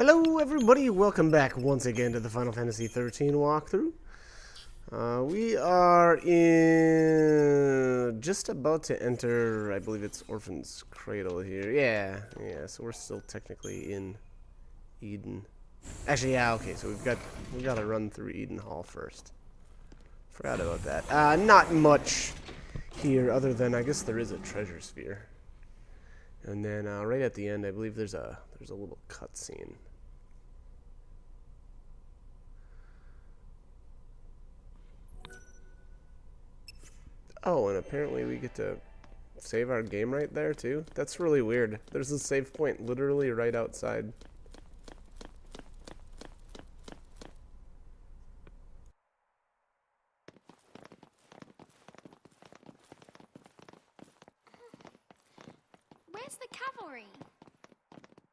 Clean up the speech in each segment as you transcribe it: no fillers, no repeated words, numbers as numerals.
Hello everybody, welcome back once again to the Final Fantasy XIII walkthrough. We are in just about to enter, I believe it's Orphan's Cradle here. Yeah, so we're still technically in Eden. Actually, yeah, okay, so we gotta run through Eden Hall first. Forgot about that. Not much here other than I guess there is a treasure sphere. And then right at the end I believe there's a little cutscene. Oh, and apparently we get to save our game right there, too. That's really weird. There's a save point literally right outside. Where's the cavalry?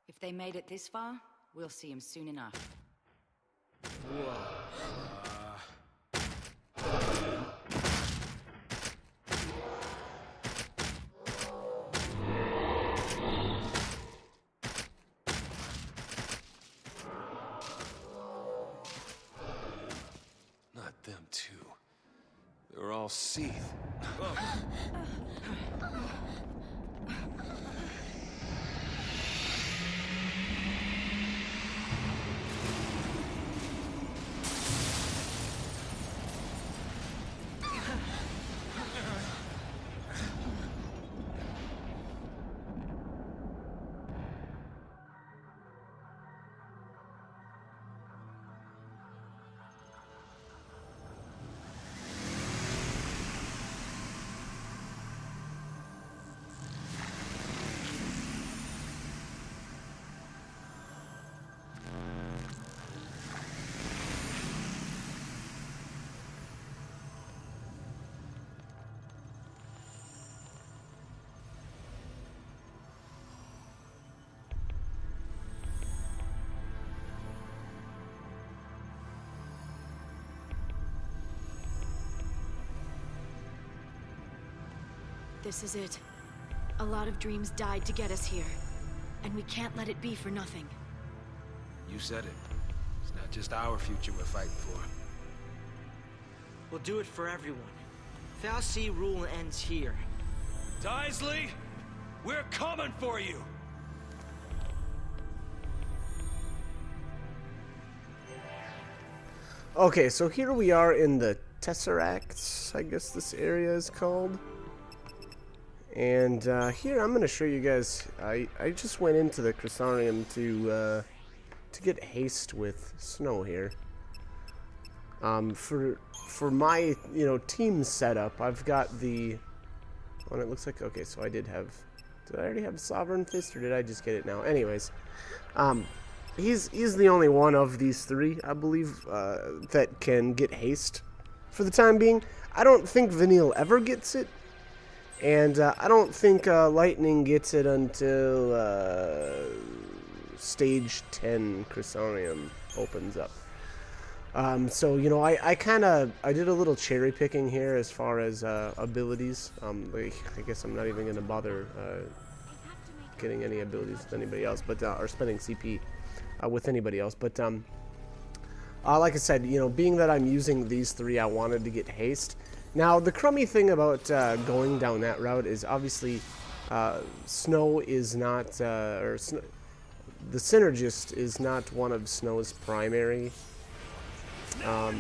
If they made it this far, we'll see them soon enough. Not them two. They're all Seath. This is it. A lot of dreams died to get us here. And we can't let it be for nothing. You said it. It's not just our future we're fighting for. We'll do it for everyone. Fal'Cie rule ends here. Daisley, we're coming for you! Okay, so here we are in the Tesseracts, I guess this area is called. And here I'm going to show you guys, I just went into the Crysarium to get haste with Snow here. For my, team setup, I've got the, well, it looks like, okay, so I did I already have Sovereign Fist, or did I just get it now? Anyways, he's the only one of these three, I believe, that can get haste for the time being. I don't think Vanille ever gets it. And I don't think Lightning gets it until Stage 10 Crysarium opens up. So, I did a little cherry picking here as far as abilities. I guess I'm not even going to bother getting any abilities with anybody else, but or spending CP with anybody else. But like I said, being that I'm using these three, I wanted to get haste. Now, the crummy thing about going down that route is obviously Snow is not, the Synergist is not one of Snow's primary, I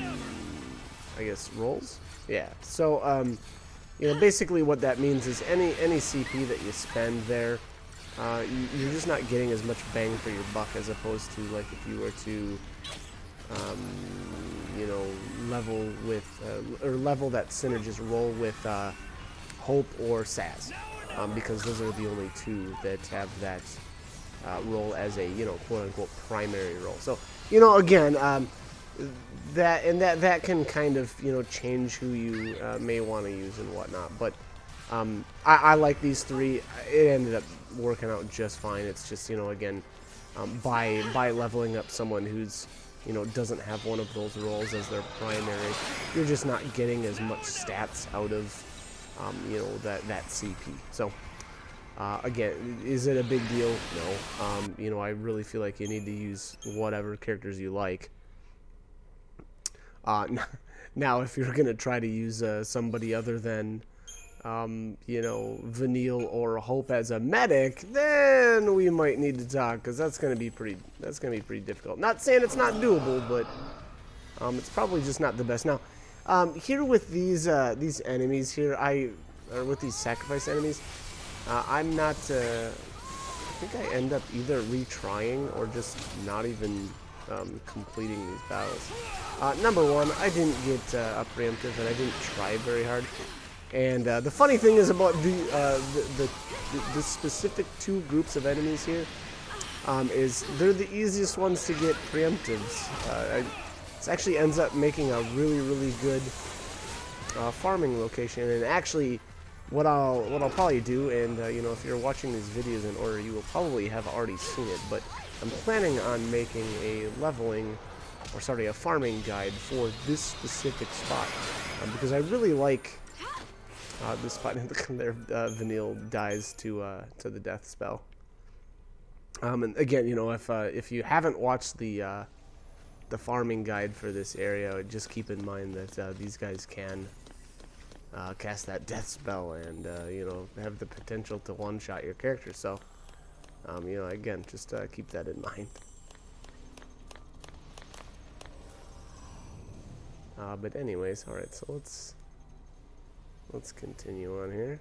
guess, roles. Yeah, so, basically what that means is any CP that you spend there, you're just not getting as much bang for your buck as opposed to, like, if you were to, level with, or level that Synergist role with Hope or Sazh, because those are the only two that have that role as a, quote-unquote primary role. So, again, that can kind of, change who you may want to use and whatnot, but I like these three. It ended up working out just fine. It's just, again, by leveling up someone who's doesn't have one of those roles as their primary, you're just not getting as much stats out of, that CP. So, Again, is it a big deal? No. You know, I really feel like you need to use whatever characters you like. Now, if you're gonna try to use somebody other than, you know, Vanille or Hope as a medic, then we might need to talk, because that's gonna be pretty difficult. Not saying it's not doable, but it's probably just not the best. Now, here with these enemies here, or with these sacrifice enemies, I'm not. I think I end up either retrying or just not even completing these battles. Number one, I didn't get a preemptive, and I didn't try very hard. And the funny thing is about the specific two groups of enemies here is they're the easiest ones to get preemptives. It actually ends up making a really good farming location. And actually, what I'll probably do, and you know, if you're watching these videos in order, you will probably have already seen it, but I'm planning on making a farming guide for this specific spot, because I really like this spot. There, Vanille dies to the death spell. And again, you know, if you haven't watched the farming guide for this area, just keep in mind that these guys can cast that death spell and you know, have the potential to one-shot your character. So you know, again, just keep that in mind. But anyways, all right. So let's continue on here.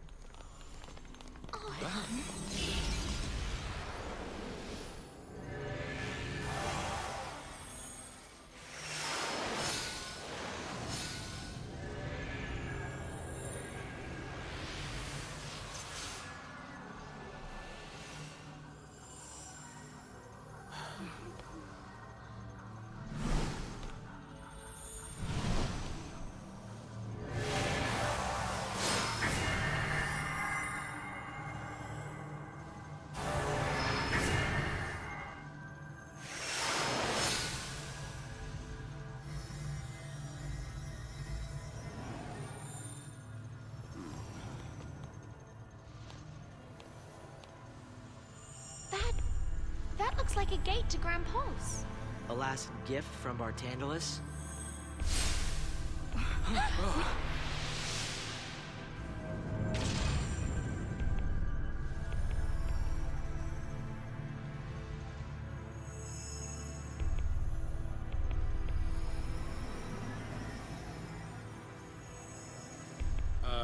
That looks like a gate to Grand Pulse. A last gift from Bartandalus?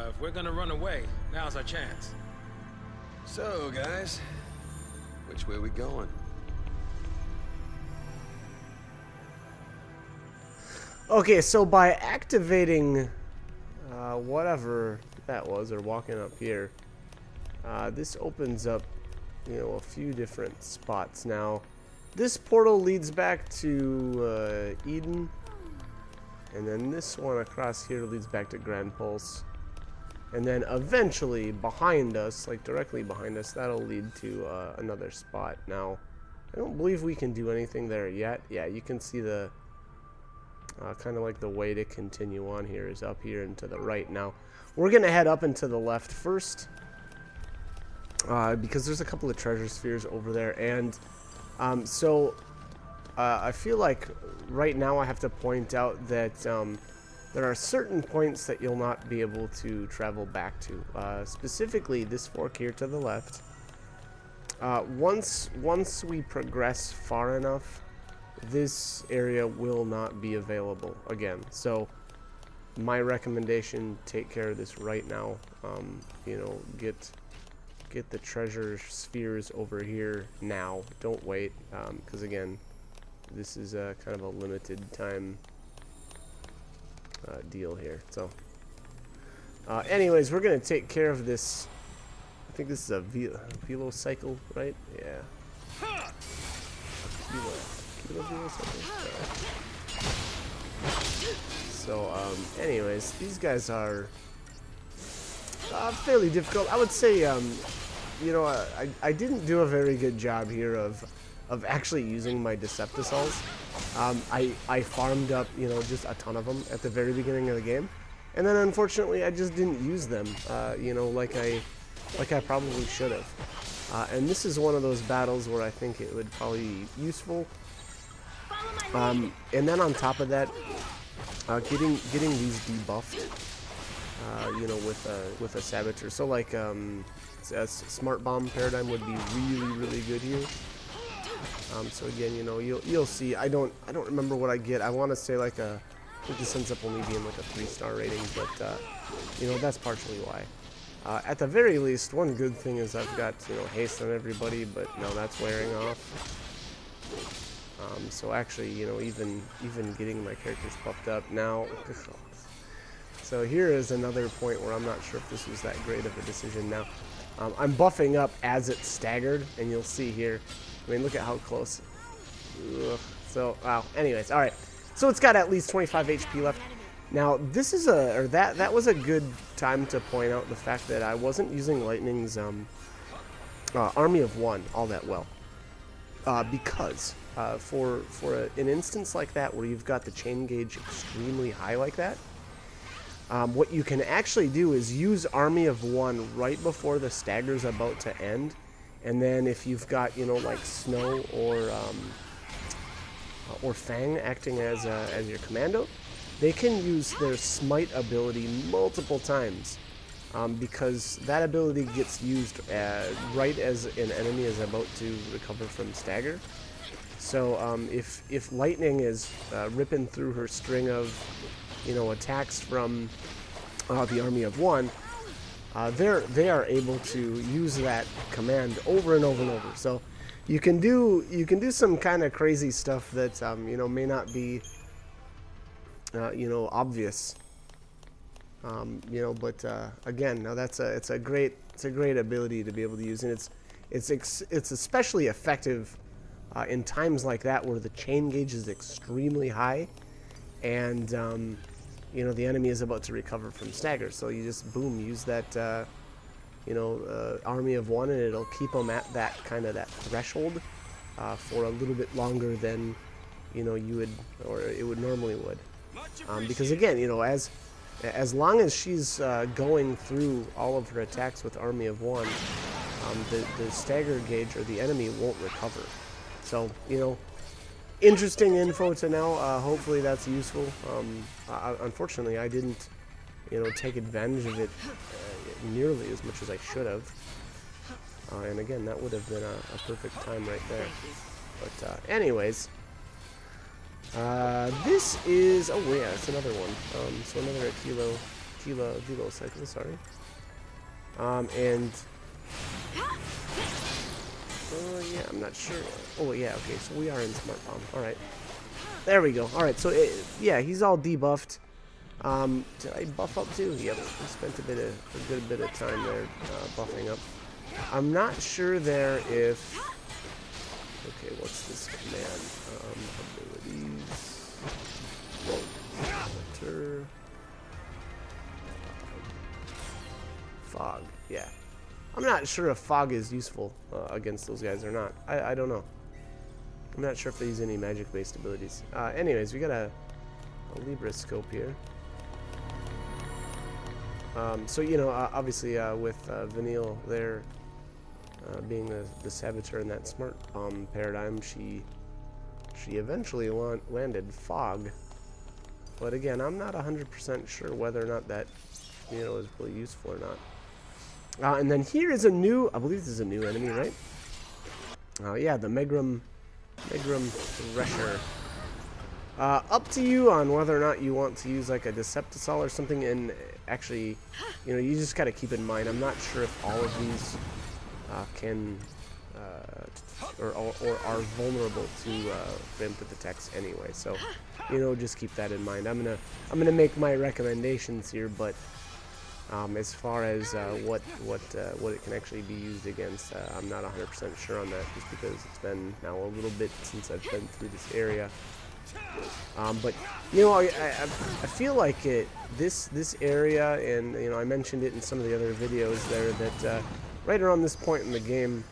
If we're gonna run away, now's our chance. So, guys, which way we going? Okay, so by activating whatever that was, or walking up here, this opens up, you know, a few different spots. Now, this portal leads back to Eden, and then this one across here leads back to Grand Pulse. And then eventually behind us, like directly behind us, that'll lead to another spot. Now, I don't believe we can do anything there yet. Yeah, you can see the kind of like the way to continue on here is up here and to the right. Now, we're going to head up and to the left first, because there's a couple of treasure spheres over there. And so I feel like right now I have to point out that there are certain points that you'll not be able to travel back to. Specifically, this fork here to the left. Once we progress far enough, this area will not be available again. So, my recommendation: take care of this right now. You know, get the treasure spheres over here now. Don't wait, because again, this is a kind of a limited time deal here. So anyways, we're gonna take care of this. I think this is a velocycle, right? Yeah. So anyways, these guys are fairly difficult. I would say you know, I didn't do a very good job here of actually using my Deceptisols. I farmed up, you know, just a ton of them at the very beginning of the game, and then unfortunately I just didn't use them, you know, like I like I probably should have. And this is one of those battles where I think it would probably be useful. And then on top of that, getting these debuffed, you know, with a Saboteur. So like a Smart Bomb Paradigm would be really good here. So again, you know, you'll see. I don't remember what I get. I want to say like I think this ends up only being like a 3-star rating, but you know, that's partially why. At the very least, one good thing is I've got, you know, haste on everybody, but no, that's wearing off. So actually, you know, even getting my characters buffed up now. So here is another point where I'm not sure if this was that great of a decision. Now, I'm buffing up as it's staggered, and you'll see here. I mean, look at how close. Ugh. So, wow. Anyways, all right. So it's got at least 25 HP left. Now, this is that was a good time to point out the fact that I wasn't using Lightning's Army of One all that well, because for an instance like that where you've got the chain gauge extremely high like that, what you can actually do is use Army of One right before the stagger's about to end, and then if you've got, you know, like Snow or Fang acting as your commando, they can use their Smite ability multiple times, because that ability gets used right as an enemy is about to recover from stagger. So if Lightning is ripping through her string of, you know, attacks from the Army of One, they are able to use that command over and over and over. So you can do some kind of crazy stuff that you know, may not be you know, obvious, you know, but again, now it's a great ability to be able to use, and it's especially effective in times like that where the chain gauge is extremely high, and you know, the enemy is about to recover from stagger. So you just boom, use that you know, Army of One, and it'll keep them at that kind of that threshold for a little bit longer than, you know, you would, or it would normally would. Because again, you know, as long as she's going through all of her attacks with Army of One, the stagger gauge or the enemy won't recover. So, you know, interesting info to know. Hopefully that's useful. Unfortunately, I didn't, you know, take advantage of it nearly as much as I should have. And again, that would have been a perfect time right there. But anyways. This is, oh yeah, it's another one. So another Aquila Velo cycle, sorry. And yeah, I'm not sure. Oh yeah, okay, so we are in Smart Bomb. Alright. There we go. Alright, so yeah, he's all debuffed. Did I buff up too? Yep, we spent a good bit of time there buffing up. I'm not sure there if, okay, what's this command? Abilities. Monitor. Fog. Yeah. I'm not sure if fog is useful against those guys or not. I don't know. I'm not sure if they use any magic-based abilities. Anyways, we got a Libra scope here. So, you know, obviously with Vanille there being the Saboteur in that Smart Bomb paradigm, she eventually landed Fog. But again, I'm not 100% sure whether or not that, you know, is really useful or not. And then here is a new, I believe this is a new enemy, right? Yeah, the Megrum Thresher. Up to you on whether or not you want to use like a Decepticol or something, and actually, you know, you just gotta keep in mind, I'm not sure if all of these can or are vulnerable to rampant attacks anyway. So, you know, just keep that in mind. I'm gonna make my recommendations here, but as far as what it can actually be used against, I'm not 100% sure on that, just because it's been now a little bit since I've been through this area. But you know, I feel like this area, and you know, I mentioned it in some of the other videos there, that right around this point in the game,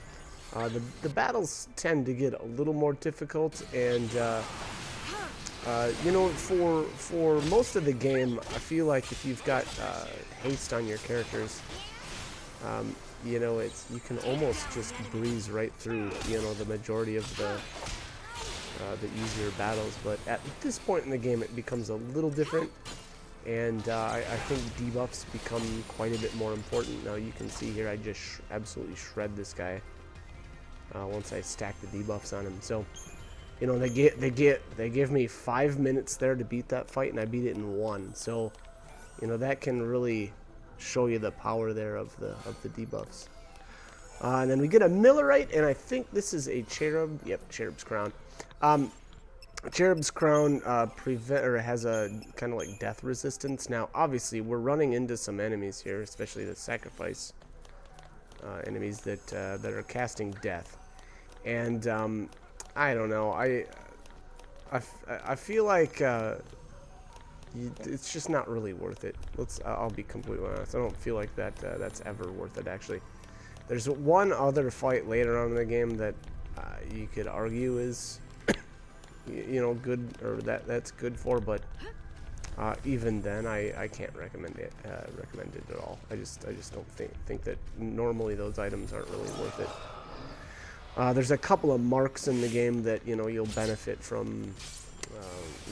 the battles tend to get a little more difficult, and you know, for most of the game, I feel like if you've got haste on your characters, you know, you can almost just breeze right through, you know, the majority of the easier battles. But at this point in the game, it becomes a little different, and I think debuffs become quite a bit more important. Now you can see here, I just absolutely shred this guy once I stack the debuffs on him. So, you know, they give me 5 minutes there to beat that fight, and I beat it in 1. So, you know, that can really show you the power there of the debuffs. And then we get a Millerite, and I think this is a Cherub. Yep, Cherub's Crown. Cherub's Crown has a kind of like death resistance. Now, obviously, we're running into some enemies here, especially the sacrifice enemies that are casting death, and I don't know. I feel like it's just not really worth it. I'll be completely honest. I don't feel like that's ever worth it. Actually, there's one other fight later on in the game that you could argue is you know, good, or that's good for, but even then I can't recommend it at all. I just don't think that normally those items aren't really worth it. There's a couple of marks in the game that, you know, you'll benefit from,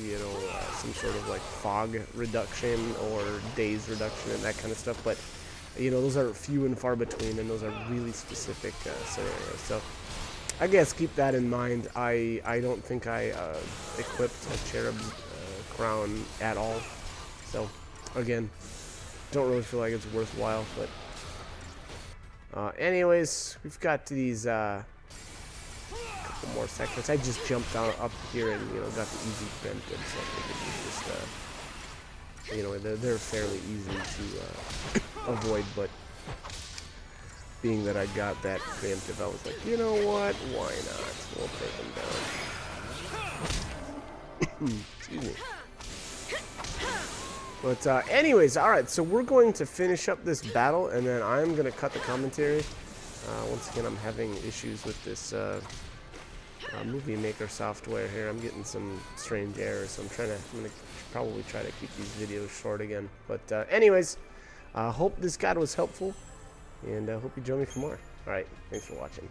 you know, some sort of like fog reduction or daze reduction and that kind of stuff, but you know, those are few and far between, and those are really specific scenarios. So I guess keep that in mind. I don't think I equipped a Cherub's Crown at all. So again, don't really feel like it's worthwhile. But anyways, we've got these couple more sections. I just jumped down up here and, you know, got the easy preemptive. So I think it's just you know, they're fairly easy to avoid, but being that I got that preemptive, I was like, you know what? Why not? We'll take them down. Excuse me. But anyways, alright, so we're going to finish up this battle, and then I'm going to cut the commentary. Once again, I'm having issues with this Movie Maker software here. I'm getting some strange errors, so I'm going to probably try to keep these videos short again. But anyways, I hope this guide was helpful, and I hope you join me for more. Alright, thanks for watching.